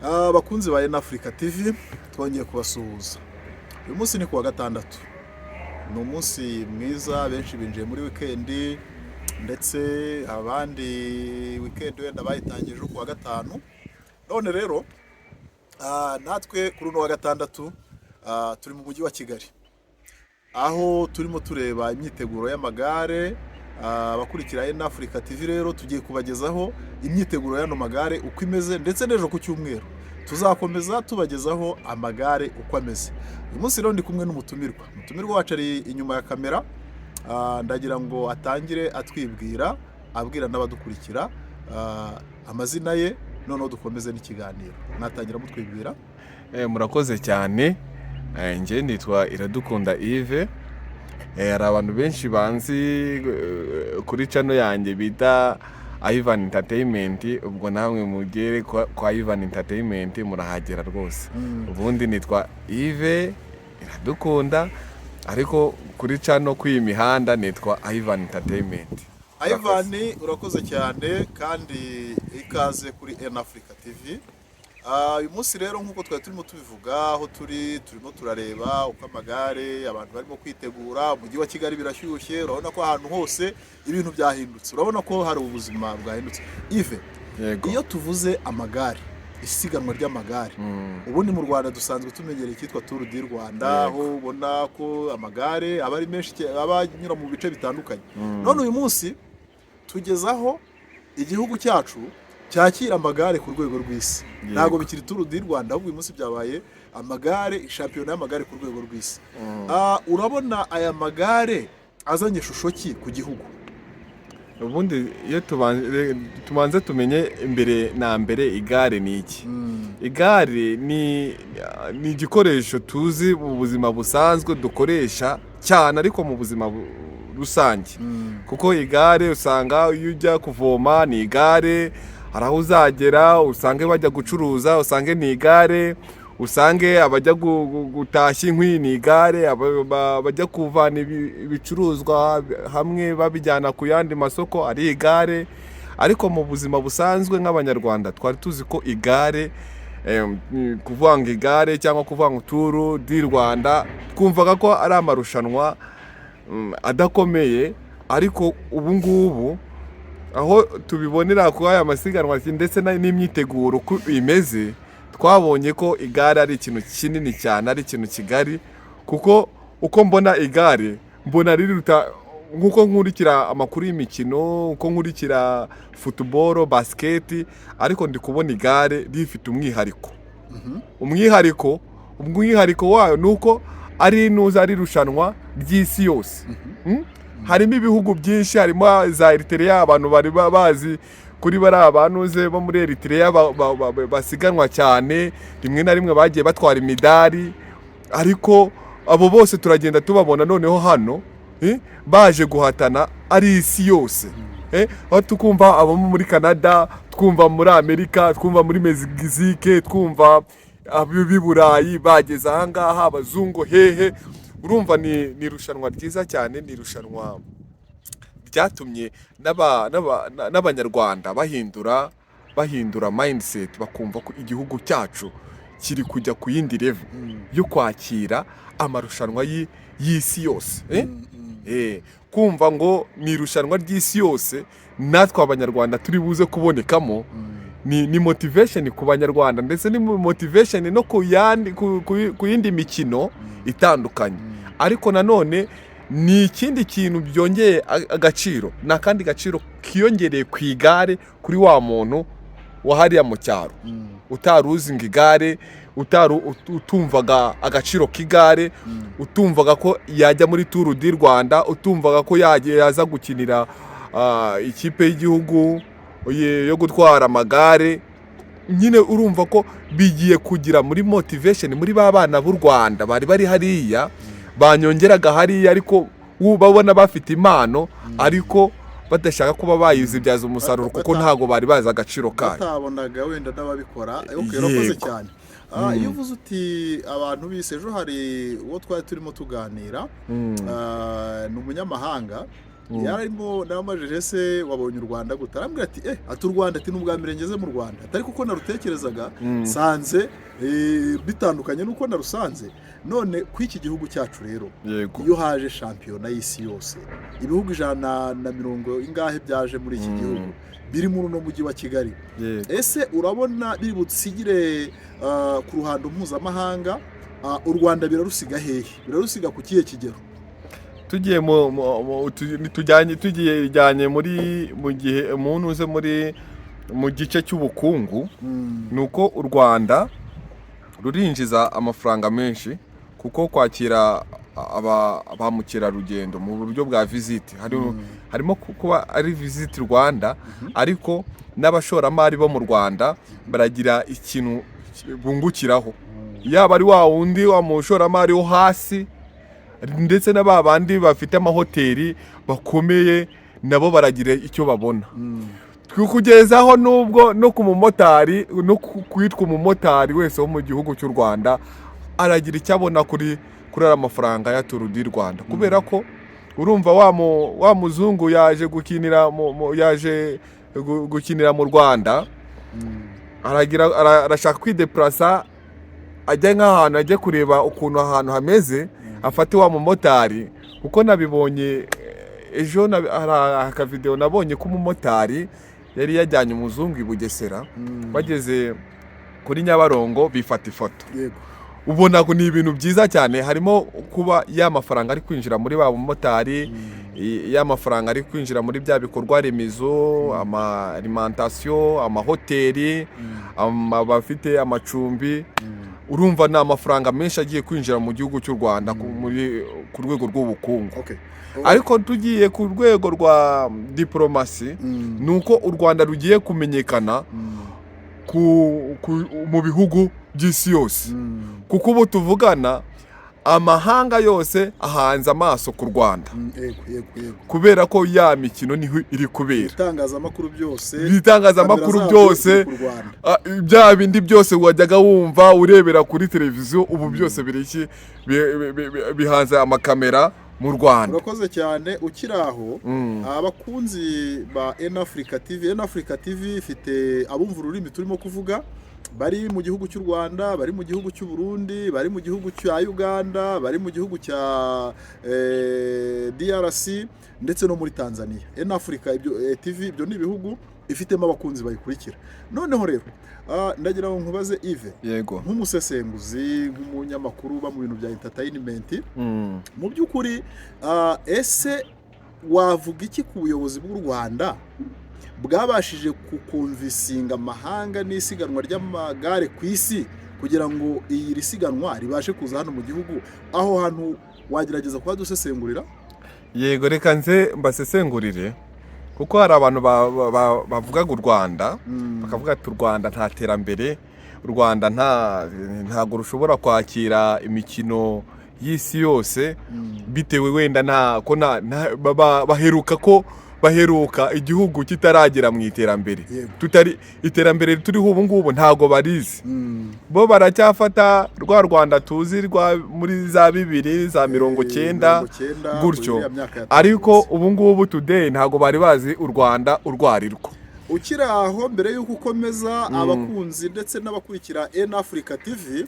Abakunzi ba Africa TV twongeye kubasuhuza. Uyu munsi ni kuwa gatandatu. Ni umunsi mwiza, benshi binjiye muri weekend ndetse abandi weekend wenda bayitangije kuwa gatanu. None rero natwe kuri uno wa gatandatu turi mu mujyi wa Kigali. Aho turimo tureba imyiteguro y'amagare. Abakurikira Africa TV rero tugiye kubagezaho imyiteguro y'ano magare uko imeze ndetse n'ejo ku cyumweru tuzakomeza tubagezaho amagare uko ameze. Uyu munsi rero ndi kumwe n'umutumirwa wacu ari inyuma ya kamera. Ndagira ngo atangire atwibwira abwira n'abadukurikira amazina ye, noneho dukomeze n'ikiganiro. Natangira mutwibwira. Murakoze cyane. Nje nitwa Iradukunda Yves. Hari abantu benshi banzi kuri channel yanjye bita Ivan Entertainment, ubwo namwe mugere kwa Ivan Entertainment murahagera rwose. Ubundi nitwa Yves Iradukunda, ariko kuri channel kw'imihanda nitwa Ivan Entertainment. Ivan, urakoze cyane kandi ikaze kuri Africa TV. Uyu munsi rero nk'uko twari turimo tubivuga, aho turimo turareba uko amagare abantu barimo kwitegura. Umujyi wa Kigali birashyushye, urabona ko ahantu hose ibintu byahindutse, urabona ko hari ubuzima bwahindutse. Yves, iyo tuvuze amagare, isiganwa ry'amagare, ubundi mu Rwanda dusanzwe tumenyereye cyitwa Tour du Rwanda, aho ubona ko amagare aba ari menshi, abanyura mu bice bitandukanye. None uyu munsi tugezaho igihugu cyacu cyakira amagare ku rwego rw'isi. Ntago bikiri Tour du Rwanda, ahubwo uyu munsi byabaye amagare, shampiyona y'amagare ku rwego rw'isi. Urabona aya magare azanye ishusho ki ku gihugu? Ubundi iyo tubanze tumenye mbere igare ni iki. Igare ni igikoresho tuzi mu buzima busanzwe dukoresha cyane, ariko mu buzima rusange. Kuko igare usanga iyo ujya kuvoma ni igare, hari aho uzagera usange bajya gucuruza usange ni igare, usange abajya gutashya inkwi ni igare, bajya kuvana ibicuruzwa hamwe babijyana ku yandi masoko ari igare. Ariko mu buzima busanzwe nk'abanyarwanda twari tuzi ko igare, kuvuga ngo igare cyangwa kuvuga ngo Tour du Rwanda, twumvaga ko ari amarushanwa adakomeye. Ariko ubu ngubu aho tubibonera ku aya masiganwa ndetse n'imyiteguro uko imeze, twabonye ko igare ari ikintu kinini cyane, ari ikintu kigari. Kuko uko mbona igare, mbona riruta, nkuko nkurikira amakuru y'imikino, uko nkurikira football, basket, ariko ndi kubona igare rifite umwihariko. Umwihariko wayo nuko ari irushanwa ry'isi yose. Harimo ibihugu byinshi, harimo za Eritrea, abantu bari bazi kuri bari abantuze bo muri Eritrea basiganwa cyane, rimwe na rimwe bagiye batwara imidari. Ariko abo bose turagenda tubabona noneho hano baje guhatana ari isi yose. Aho tukumva abo muri Canada, twumva muri Amerika, twumva muri Mexique, twumva ab'i Burayi bageze aha ngaha, abazungu hehe. Urumva ni irushanwa ryiza cyane, ni irushanwa ryatumye n'abanyarwanda bahindura mindset, bakumva ko igihugu cyacu kiri kujya ku yindi level yo kwakira amarushanwa y'isi yose. Kumva ngo ni irushanwa ry'isi yose, natwe abanyarwanda turi buze kubonekamo, ni motivation ku banyarwanda ndetse ni motivation no ku yindi mikino itandukanye. Ariko nanone ni ikindi kintu byongeye agaciro, nakandi gaciro kiyongereye ku igare kuri wa muntu wahariya mu cyaro utaruzi ngo igare, utumvaga agaciro k'igare, utumvaga ko yajya muri Tour du Rwanda, utumvaga ko yaza gukinira ikipe y'igihugu yo gutwara amagare. Nyine urumva ko bigiye kugira muri motivation muri ba bana b'u Rwanda bari hariya, banyongeraga hariya, ariko babona bafite impano, ariko badashaka kuba bayizibyaza umusaruro kuko ntago bari bazi agaciro kayo, batabonaga wenda n'ababikora. Urakoze cyane. Iyo uvuze uti abantu bise, ejo hari uwo twari turimo tuganira, ni umunyamahanga yarimo namajije se wabonye u Rwanda gute, arambwira ati ati u Rwanda ati n'ubwa mbere ngeze mu Rwanda, atari kuko narutekerezaga sanze bitandukanye nuko narusanze. None ku iki gihugu cyacu rero iyo haje shampiyona y'isi yose, ibihugu 140 ingahe byaje muri iki gihugu biri muri uno mujyi wa Kigali, ese urabona biri busigire ku ruhando mpuzamahanga u Rwanda birarusiga hehe, birarusiga ku kihe kigero? Tugiye tujyanye mu gihe umuntu uze mu gice cy'ubukungu, nuko u Rwanda rurinjiza amafaranga menshi kuko kwakira ba mukerarugendo mu buryo bwa visite harimo kuba ari visite Rwanda, ariko n'abashoramari bo mu Rwanda baragira ikintu bungukiraho, yaba ari wa wundi wa mushoramari wo hasi ndetse na babandi bafite amahoteli bakomeye nabo baragira icyo babona. Kugezaho nubwo no ku mumotari no kwitwa umumotari wese wo mu gihugu cy'u Rwanda aragira icyo abona kuri ara mafaranga ya Tour du Rwanda, kubera ko urumva wa muzungu yaje gukinira mu Rwanda, arashaka kwideplasa ajya nk'ahantu ajya kureba ukuntu ahantu hameze, afate wa mumotari. Kuko nabibonye ejo aka video nabonye ko umumotari yari yajyanye umuzungu i Bugesera, bageze kuri Nyabarongo bifata ifoto. Ubona ko ni ibintu byiza cyane, harimo kuba ya mafaranga ari kwinjira muri ba mumotari, ya mafaranga ari kwinjira muri bya bikorwa remezo, alimentation, amahoteli, bafite amacumbi. Urumva na amafaranga menshi agiye kwinjira mu gihugu cy'u Rwanda ku rwego rw'ubukungu. Ariko tugiye ku rwego rwa diplomasi, nuko u Rwanda rugiye kumenyekana mu bihugu by'isi yose, kuko ubu tuvugana amahanga yose ahanze amaso ku Rwanda, kubera ko ya mikino niho iri kubera. Ibitangazamakuru byose bya bindi byose wajyaga wumva urebera kuri televiziyo, ubu byose bihanze amakamera mu Rwanda. Urakoze cyane. Ukiraho abakunzi ba Africa TV ifite abumva ururimi turimo kuvuga, bari mu gihugu cy'u Rwanda, bari mu gihugu cy'u Burundi, bari mu gihugu cya Uganda, bari mu gihugu cya DRC ndetse no muri Tanzania. Africa TV ibyo ni ibihugu ifitemo abakunzi bayikurikira. Noneho rero ndagira ngo nkubaze Yves, nk'umusesenguzi, nk'umunyamakuru uba mu bintu bya entertainment, mu by'ukuri ese wavuga iki ku buyobozi bw'u Rwanda bwabashije kukonvisinga amahanga n'isiganwa ry'amagare ku isi kugira ngo iyi risiganwa ribashe kuza hano mu gihugu? Aho hantu wagerageza kuba dusesengurira? Yego, reka nze mbasesengurire, kuko hari abantu bavugaga u Rwanda bakavuga ati u Rwanda nta terambere, u Rwanda ntago rushobora kwakira imikino y'isi yose, bitewe wenda baheruka igihugu kitaragera mu iterambere. Iterambere turiho ubu ngubu ntago barizi, bo baracyafata rwa Rwanda tuzi muri za 1990 gutyo, ariko ubu ngubu today ntago bari bazi u Rwanda urwarirwo. Ukiraho mbere y'uko ukomeza abakunzi ndetse n'abakurikira Africa TV,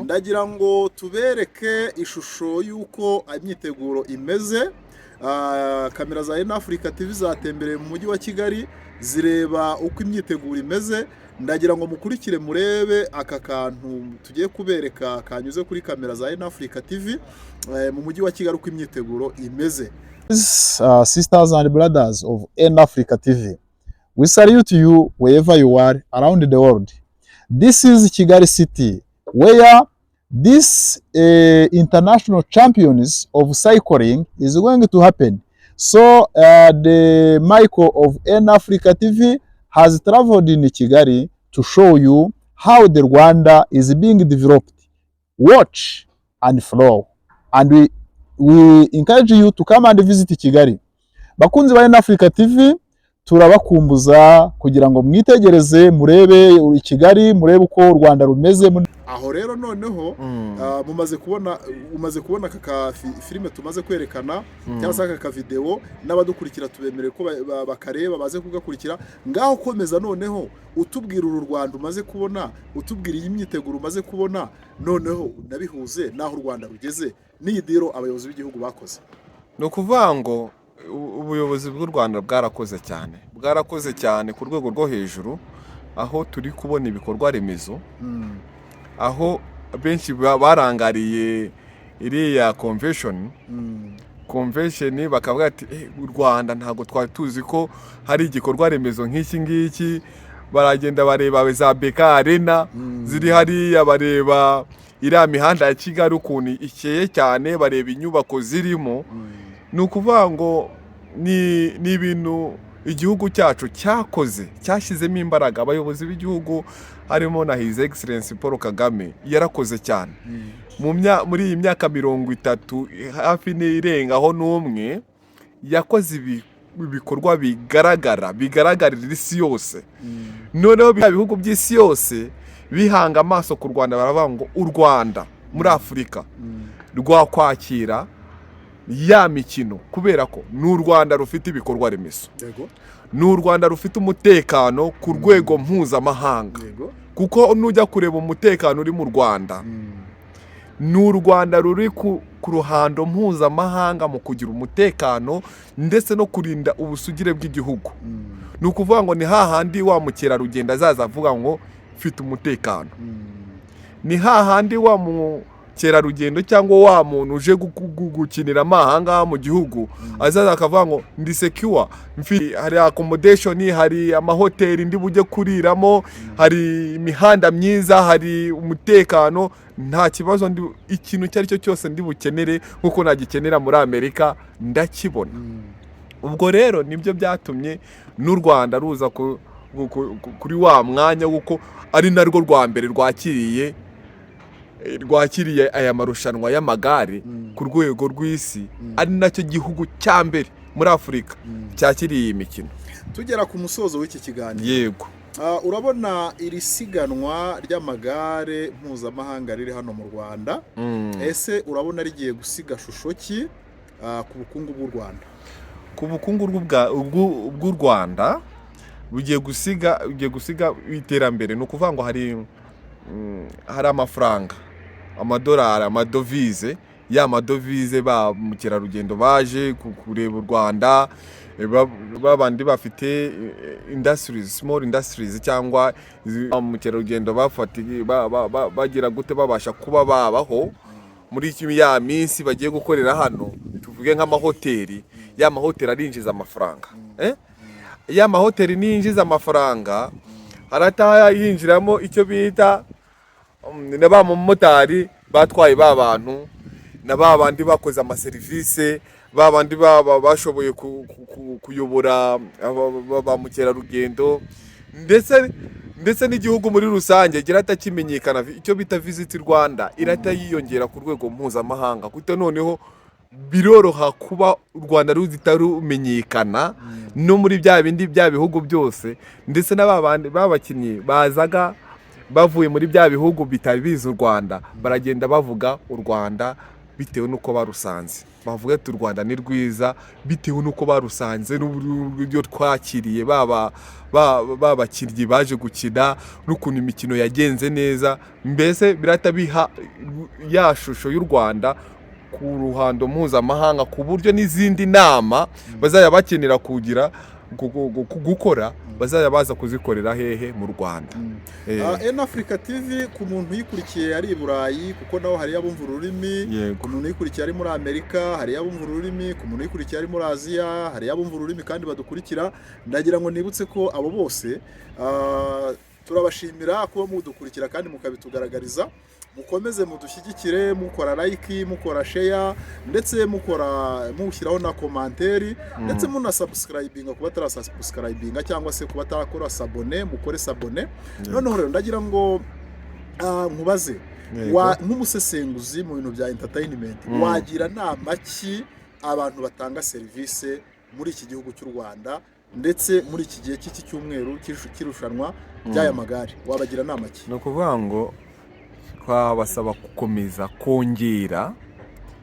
ndagira ngo tubereke ishusho y'uko imyiteguro imeze. Kamera za Africa TV zatembereye mu mujyi wa Kigali zireba uko imyiteguro imeze. Ndagira ngo mukurikire murebe aka kantu tugiye kubereka kanyuze kuri kamera za Africa TV mu mujyi wa Kigali uko imyiteguro imeze. Sisters and brothers of Africa TV, we salute you wherever you are around the world. This is Kigali City, where this international champions of cycling is going to happen. So the Michael of Africa TV has traveled in Kigali to show you how the Rwanda is being developed. Watch and follow, and we encourage you to come and visit Kigali. Bakunzi ba Africa TV, turabakumbuza kugira ngo mwitegereze murebe i Kigali, murebe uko u Rwanda rumeze. Aho rero noneho umaze kubona aka filime tumaze kwerekana cyangwa se aka video, n'abadukurikira tubemereye ko bakareba baze kugakurikira. Ngaho komeza noneho utubwira uru Rwanda umaze kubona, utubwira iyi myiteguro umaze kubona, noneho nabihuze naho u Rwanda rugeze n'iyi diro abayobozi b'igihugu bakoze. ni ukuvuga ngo ubuyobozi bw'u Rwanda bwarakoze cyane ku rwego rwo hejuru, aho turi kubona ibikorwa remezo, aho benshi barangariye iriya convention bakavuga ati u Rwanda ntabwo twari tuzi ko hari igikorwa remezo nk'iki ngiki. Baragenda bareba za BK Arena ziri hariya, bareba iriya mihanda ya Kigali ukuntu ikeye cyane, bareba inyubako zirimo. Ni ukuvuga ngo ni ibintu igihugu cyacu cyakoze, cyashyizemo imbaraga. Abayobozi b'igihugu harimo na His Excellency Paul Kagame yarakoze cyane. Muri iyi myaka 30 hafi n'irengaho n'umwe, yakoze ibikorwa bigaragarira isi yose. Noneho ibihugu by'isi yose bihanga amaso ku Rwanda, baravuga ngo u Rwanda muri Afurika rwakwakira ya mikino, kubera ko ni u Rwanda rufite ibikorwa remezo, ni u Rwanda rufite umutekano ku rwego mpuzamahanga. Kuko nujya kureba umutekano uri mu Rwanda, ni u Rwanda ruri ku ruhando mpuzamahanga mu kugira umutekano ndetse no kurinda ubusugire bw'igihugu. Ni ukuvuga ngo ni hahandi wa mukerarugendo azaza avuga ngo mfite umutekano, ni hahandi wa mukerarugendo cyangwa wa muntu uje gukinira amahanga mu gihugu azaza akavuga ngo ndi secure, hari accommodation, hari amahoteli ndi bujye kuriramo, hari imihanda myiza, hari umutekano, nta kibazo, ikintu cyari cyo cyose ndi bukenere nkuko nagikenera muri Amerika ndakibona. Ubwo rero nibyo byatumye n'u Rwanda ruza kuri wa mwanya wuko ari narwo rwa mbere rwakiriye aya marushanwa y'amagare ku rwego rw'isi, ari nacyo gihugu cya mbere muri Afurika cyakiriye iyi mikino. Tugera ku musozo w'iki kiganiro, yego, urabona iri siganwa ry'amagare mpuzamahanga riri hano mu Rwanda, ese urabona rigiye gusiga shusho ki ku bukungu bw'u Rwanda? Ku bukungu bw'u Rwanda bugiye gusiga iterambere. Ni ukuvuga ngo hari amafaranga, amadolari, amadovize, ya madovize ba mukerarugendo baje kureba u Rwanda, babandi bafite small industries cyangwa mukerarugendo bagira gute babasha kuba babaho muri ya minsi bagiye gukorera hano. Tuvuge nk'amahoteli, ya mahoteli arinjiza amafaranga, ya mahoteli ninjiza amafaranga, harataha yinjiramo icyo bita na ba mumotari batwaye ba bantu, na ba bandi bakoze amaserivisi, ba bandi bashoboye kuyobora ba mukerarugendo, ndetse n'igihugu muri rusange girata kimenyekana. Icyo bita Visit Rwanda irata yiyongera ku rwego mpuzamahanga, kuko noneho biroroha kuba u Rwanda ruzitarumenyekana no muri bya bihugu byose, ndetse n'abandi babakinnyi bazaga bavuye muri bya bihugu bitari biza u Rwanda baragenda bavuga u Rwanda bitewe nuko barusanze, bavuga ati u Rwanda ni rwiza bitewe nuko barusanze n'uburyo twakiriye babakinnyi baje gukina n'ukuntu imikino yagenze neza. Mbese birata biha ya shusho y'u Rwanda ku ruhando mpuzamahanga, ku buryo n'izindi nama bazajya bakenera gukora bazajya baza kuzikorera hehe mu Rwanda. Africa TV ku muntu yikurikiye ari i Burayi, kuko naho hari abumva ururimi, ku muntu yikurikiye ari muri Amerika hari abumva ururimi, ku muntu yikurikiye ari muri Aziya hari abumva ururimi kandi badukurikira. Ndagira ngo nibutse ko abo bose turabashimira kuba mudukurikira kandi mukabitugaragariza. Mukomeze mudushyigikire, mukora like, mukora share, ndetse mushyiraho na komanteri, ndetse munasubscribinga kuba tarasubscribinga cyangwa se kuba tarakora sabone, mukore sabone. Noneho rero ndagira ngo nkubaze nk'umusesenguzi mu bintu bya entertainment, wagira nama ki abantu batanga service muri iki gihugu cy'u Rwanda ndetse muri iki gihe cy'iki cyumweru cy'irushanwa ry'aya magare wabagira nama ki? ni ukuvuga ngo twabasaba gukomeza kongera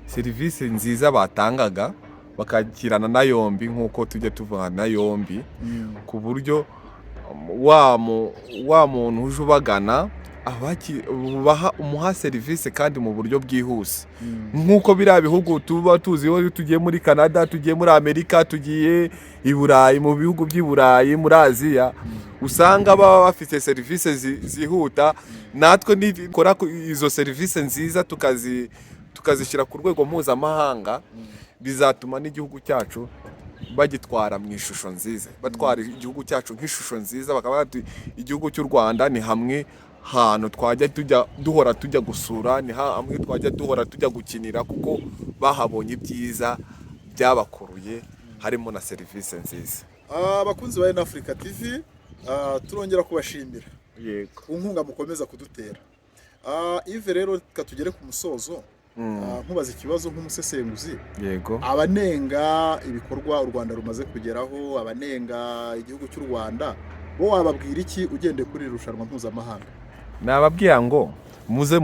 serivisi nziza batangaga bakakirana na yombi nk'uko tujya tuvana na yombi ku buryo wa muntu uje ubagana umuha serivisi kandi mu buryo bwihuse nk'uko biriya bihugu tuba tuziho tugiye muri Canada, tugiye muri Amerika, tugiye i Burayi, mu bihugu by'i Burayi, muri Aziya, usanga baba bafite serivisi zihuta. Natwe nikora izo serivisi nziza tukazishyira ku rwego mpuzamahanga, bizatuma n'igihugu cyacu bagitwara mu ishusho nziza, batwara igihugu cyacu nk'ishusho nziza, bakaba bati igihugu cy'u Rwanda ni hamwe hantu twajya duhora tujya gusura, ni hamwe twajya duhora tujya gukinira, kuko bahabonye ibyiza byabakuruye harimo na serivisi nziza. Abakunzi ba Africa TV turongera kubashimira yego ku nkunga mukomeza kudutera. Ive rero katugere ku musozo, nkubaza ikibazo nk'umusesenguzi. Yego. Abanenga ibikorwa u Rwanda rumaze kugeraho, abanenga igihugu cy'u Rwanda, bo wababwira iki ugendeye kuri irushanwa mpuzamahanga? Nababwira ngo muze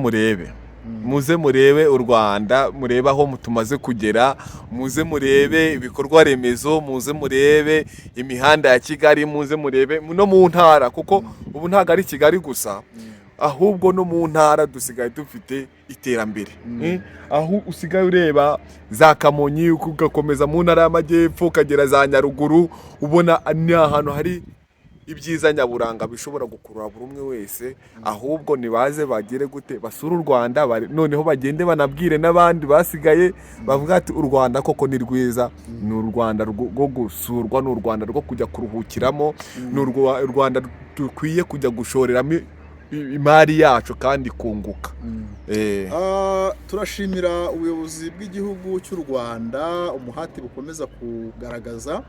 murebe u Rwanda, murebe aho tumaze kugera, muze murebe ibikorwa remezo, muze murebe imihanda ya Kigali, muze murebe no mu ntara, kuko ubu ntago ari Kigali gusa, ahubwo no mu ntara dusigaye dufite iterambere. Aho usigaye ureba za Kamonyi, ugakomeza mu ntara y'Amajyepfo ukagera za Nyaruguru, ubona ni ahantu hari ibyiza nyaburanga bishobora gukurura buri umwe wese. Ahubwo nibaze bagire gute, basura u Rwanda, noneho bagende banabwire n'abandi basigaye, bavuga ati u Rwanda koko ni rwiza, ni u Rwanda rwo gusurwa, ni u Rwanda rwo kujya kuruhukiramo, ni u Rwanda dukwiye kujya gushoreramo imari yacu kandi kunguka. Turashimira ubuyobozi bw'igihugu cy'u Rwanda umuhati bukomeza kugaragaza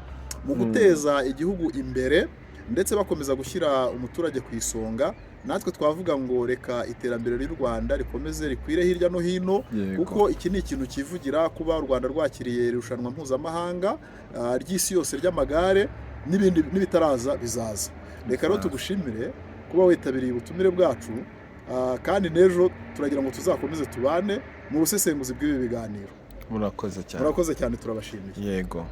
mu guteza igihugu imbere, ndetse bakomeza gushyira umuturage ku isonga. Natwe twavuga ngo reka iterambere ry'u Rwanda rikomeze rikwire hirya no hino, kuko iki ni ikintu kivugira kuba u Rwanda rwakiriye irushanwa mpuzamahanga ry'isi yose ry'amagare, n'ibindi n'ibitaraza bizaza. Reka rero tugushimire kuba witabiriye ubutumire bwacu, kandi n'ejo turagira ngo tuzakomeze tubane mu busesenguzi bw'ibi biganiro. Murakoze cyane. Murakoze cyane, turabashimiye. Yego.